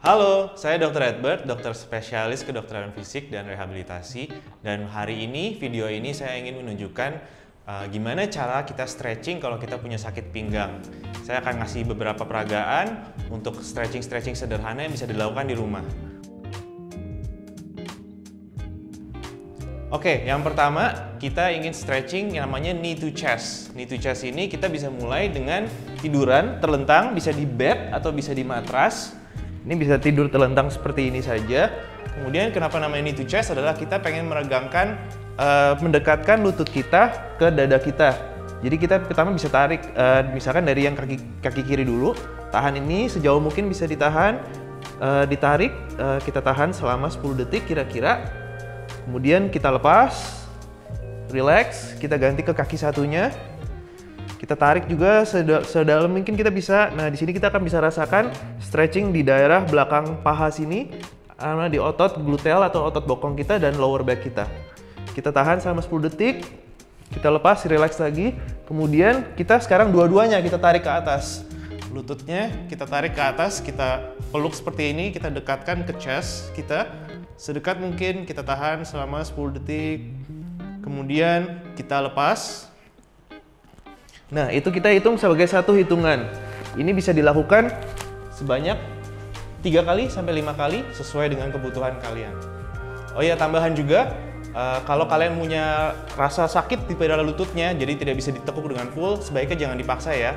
Halo, saya Dr. Edward, dokter spesialis kedokteran fisik dan rehabilitasi. Dan hari ini, video ini saya ingin menunjukkan gimana cara kita stretching kalau kita punya sakit pinggang. Saya akan ngasih beberapa peragaan untuk stretching sederhana yang bisa dilakukan di rumah. Oke, yang pertama kita ingin stretching yang namanya knee to chest. Knee to chest ini kita bisa mulai dengan tiduran, terlentang, bisa di bed atau bisa di matras. Ini bisa tidur terlentang seperti ini saja. Kemudian kenapa namanya knee to chest adalah kita pengen meregangkan, mendekatkan lutut kita ke dada kita. Jadi kita pertama bisa tarik, misalkan dari yang kaki kiri dulu. Tahan ini sejauh mungkin bisa ditahan, ditarik, kita tahan selama 10 detik kira-kira. Kemudian kita lepas, relax, kita ganti ke kaki satunya. Kita tarik juga sedalam mungkin kita bisa. Nah, di sini kita akan bisa rasakan stretching di daerah belakang paha sini, karena di otot gluteal atau otot bokong kita dan lower back kita. Kita tahan selama 10 detik, kita lepas, relax lagi. Kemudian kita sekarang dua-duanya kita tarik ke atas. Lututnya kita tarik ke atas, kita peluk seperti ini, kita dekatkan ke chest kita. Sedekat mungkin kita tahan selama 10 detik. Kemudian kita lepas. Nah, itu kita hitung sebagai satu hitungan. Ini bisa dilakukan sebanyak 3 kali sampai 5 kali sesuai dengan kebutuhan kalian. Oh ya, tambahan juga, kalau kalian punya rasa sakit di pada lututnya, jadi tidak bisa ditekuk dengan full, sebaiknya jangan dipaksa ya.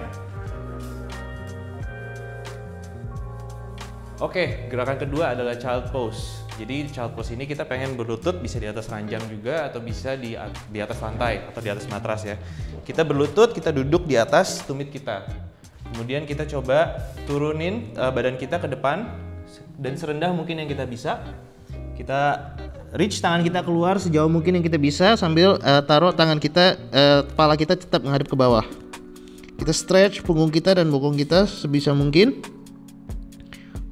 Oke, gerakan kedua adalah child pose. Jadi child pose ini kita pengen berlutut bisa di atas ranjang juga atau bisa di atas lantai atau di atas matras ya. Kita berlutut, kita duduk di atas tumit kita. Kemudian kita coba turunin badan kita ke depan dan serendah mungkin yang kita bisa. Kita reach tangan kita keluar sejauh mungkin yang kita bisa sambil taruh tangan kita, kepala kita tetap menghadap ke bawah. Kita stretch punggung kita dan bokong kita sebisa mungkin.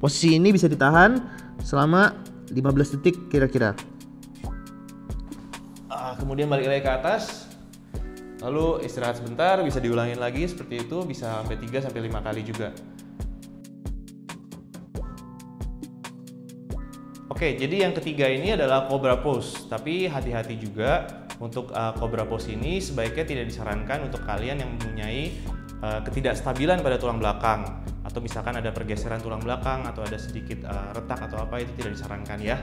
Posisi ini bisa ditahan selama 15 detik kira-kira. Kemudian balik lagi ke atas. Lalu istirahat sebentar, bisa diulangin lagi seperti itu, bisa sampai 3 sampai 5 kali juga. Oke, jadi yang ketiga ini adalah cobra pose. Tapi hati-hati juga untuk cobra pose ini sebaiknya tidak disarankan untuk kalian yang mempunyai ketidakstabilan pada tulang belakang, atau misalkan ada pergeseran tulang belakang atau ada sedikit retak atau apa, itu tidak disarankan ya.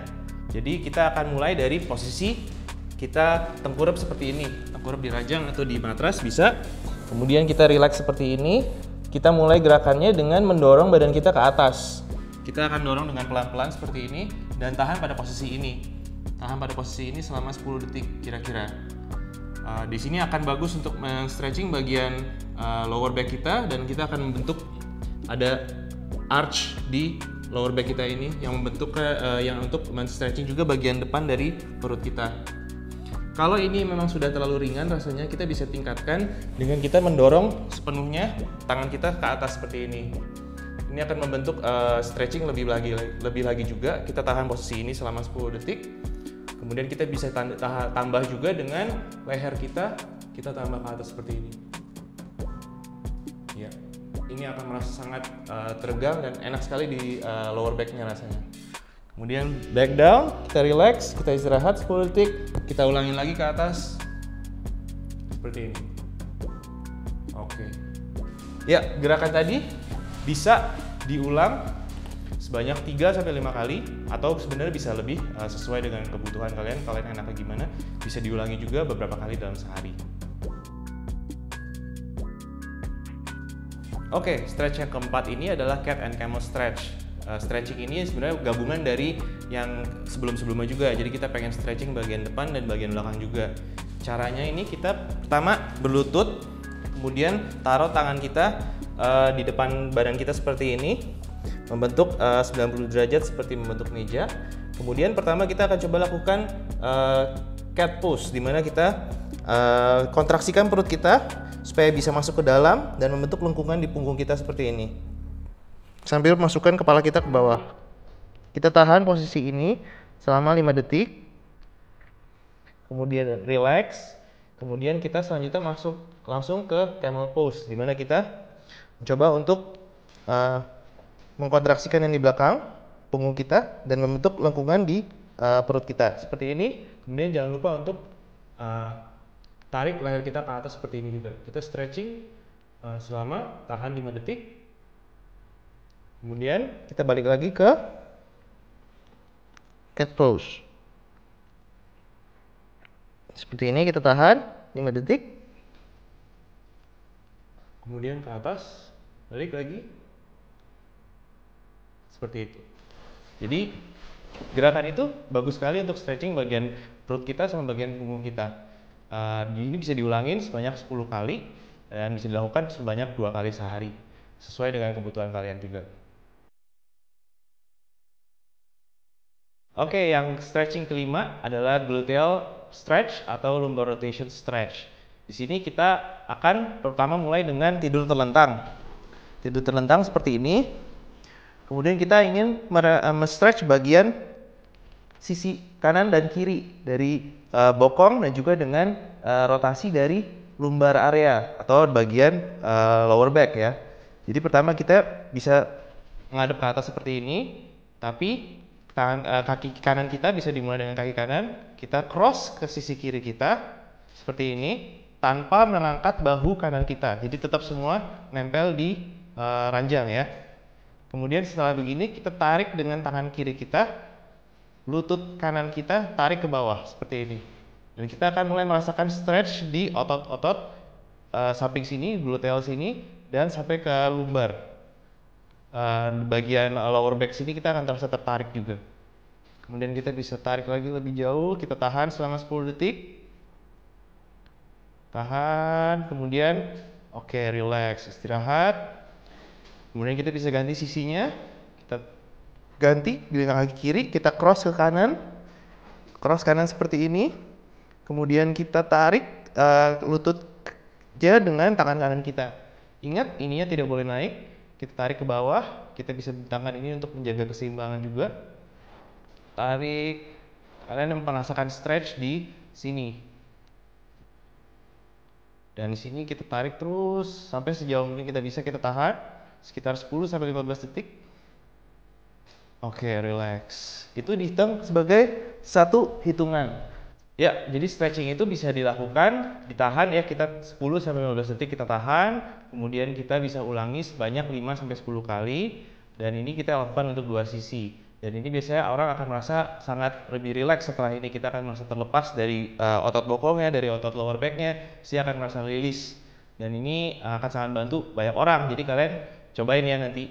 Jadi kita akan mulai dari posisi kita tengkurap seperti ini, tengkurap di ranjang atau di matras bisa. Kemudian kita relax seperti ini. Kita mulai gerakannya dengan mendorong badan kita ke atas. Kita akan dorong dengan pelan-pelan seperti ini dan tahan pada posisi ini. Tahan pada posisi ini selama 10 detik kira-kira. Di sini akan bagus untuk stretching bagian lower back kita, dan kita akan membentuk ada arch di lower back kita ini yang membentuk yang untuk stretching juga bagian depan dari perut kita. Kalau ini memang sudah terlalu ringan rasanya, kita bisa tingkatkan dengan kita mendorong sepenuhnya tangan kita ke atas seperti ini. Ini akan membentuk stretching lebih lagi juga. Kita tahan posisi ini selama 10 detik. Kemudian kita bisa tambah juga dengan leher kita tambah ke atas seperti ini. Ya, ini akan merasa sangat teregang dan enak sekali di lower back-nya rasanya. Kemudian back down, kita relax, kita istirahat 10 detik, kita ulangin lagi ke atas seperti ini. Oke. Ya, gerakan tadi bisa diulang sebanyak 3 sampai 5 kali, atau sebenarnya bisa lebih sesuai dengan kebutuhan kalian enaknya gimana. Bisa diulangi juga beberapa kali dalam sehari. Oke, stretch yang keempat ini adalah cat and camel stretch. Stretching ini sebenarnya gabungan dari yang sebelum-sebelumnya juga. Jadi kita pengen stretching bagian depan dan bagian belakang juga. Caranya ini kita pertama berlutut, kemudian taruh tangan kita di depan badan kita seperti ini, membentuk 90 derajat seperti membentuk meja. Kemudian pertama kita akan coba lakukan cat pose, di mana kita kontraksikan perut kita supaya bisa masuk ke dalam dan membentuk lengkungan di punggung kita seperti ini. Sambil masukkan kepala kita ke bawah. Kita tahan posisi ini selama 5 detik. Kemudian relax. Kemudian kita selanjutnya masuk langsung ke camel pose, di mana kita mencoba untuk mengkontraksikan yang di belakang punggung kita dan membentuk lengkungan di perut kita seperti ini. Kemudian jangan lupa untuk tarik leher kita ke atas seperti ini juga. Kita stretching selama tahan 5 detik. Kemudian kita balik lagi ke cat pose. Seperti ini, kita tahan 5 detik. Kemudian ke atas, balik lagi. Seperti itu. Jadi gerakan itu bagus sekali untuk stretching bagian perut kita sama bagian punggung kita. Ini bisa diulangin sebanyak 10 kali dan bisa dilakukan sebanyak 2 kali sehari. Sesuai dengan kebutuhan kalian juga. Oke, yang stretching kelima adalah gluteal stretch atau lumbar rotation stretch. Di sini kita akan pertama mulai dengan tidur terlentang. Tidur terlentang seperti ini. Kemudian kita ingin stretch bagian sisi kanan dan kiri dari bokong dan juga dengan rotasi dari lumbar area atau bagian lower back ya. Jadi pertama kita bisa menghadap ke atas seperti ini, tapi kaki kanan kita bisa dimulai dengan kaki kanan, kita cross ke sisi kiri kita seperti ini tanpa mengangkat bahu kanan kita. Jadi tetap semua nempel di ranjang ya. Kemudian setelah begini kita tarik dengan tangan kiri kita, lutut kanan kita tarik ke bawah seperti ini. Dan kita akan mulai merasakan stretch di otot-otot samping sini, gluteal sini, dan sampai ke lumbar. Bagian lower back sini kita akan terasa tertarik juga. Kemudian kita bisa tarik lagi lebih jauh, kita tahan selama 10 detik. Tahan, kemudian oke, relax, istirahat. Kemudian kita bisa ganti sisinya. Kita ganti dengan kaki kiri, kita cross ke kanan. Cross kanan seperti ini. Kemudian kita tarik lututnya dengan tangan kanan kita. Ingat, ininya tidak boleh naik. Kita tarik ke bawah, kita bisa tangan ini untuk menjaga keseimbangan juga. Tarik, kalian merasakan stretch di sini. Dan di sini kita tarik terus sampai sejauh mungkin kita bisa, kita tahan sekitar 10-15 detik. Oke, relax. Itu dihitung sebagai satu hitungan. Ya, jadi stretching itu bisa dilakukan, ditahan ya, kita 10-15 detik kita tahan, kemudian kita bisa ulangi sebanyak 5-10 kali, dan ini kita lakukan untuk dua sisi. Dan ini biasanya orang akan merasa sangat lebih rileks setelah ini, kita akan merasa terlepas dari otot bokongnya, dari otot lower backnya, dia akan merasa rilis. Dan ini akan sangat bantu banyak orang, jadi kalian cobain ya nanti.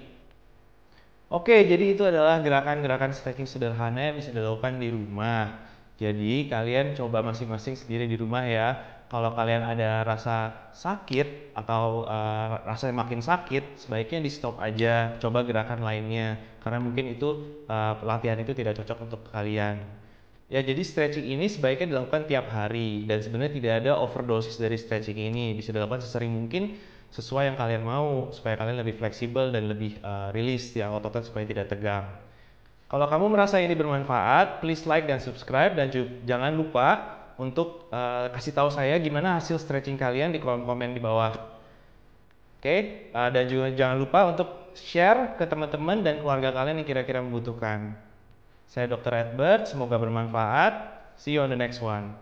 Oke, jadi itu adalah gerakan-gerakan stretching sederhana yang bisa dilakukan di rumah. Jadi kalian coba masing-masing sendiri di rumah ya. Kalau kalian ada rasa sakit atau rasa makin sakit, sebaiknya di stop aja, coba gerakan lainnya. Karena mungkin itu latihan itu tidak cocok untuk kalian. Ya, jadi stretching ini sebaiknya dilakukan tiap hari. Dan sebenarnya tidak ada overdosis dari stretching ini. Bisa dilakukan sesering mungkin sesuai yang kalian mau, supaya kalian lebih fleksibel dan lebih rilis ya ototnya supaya tidak tegang. Kalau kamu merasa ini bermanfaat, please like dan subscribe, dan jangan lupa untuk kasih tahu saya gimana hasil stretching kalian di kolom komen di bawah. Oke, dan juga jangan lupa untuk share ke teman-teman dan keluarga kalian yang kira-kira membutuhkan. Saya Dr. Edward, semoga bermanfaat. See you on the next one.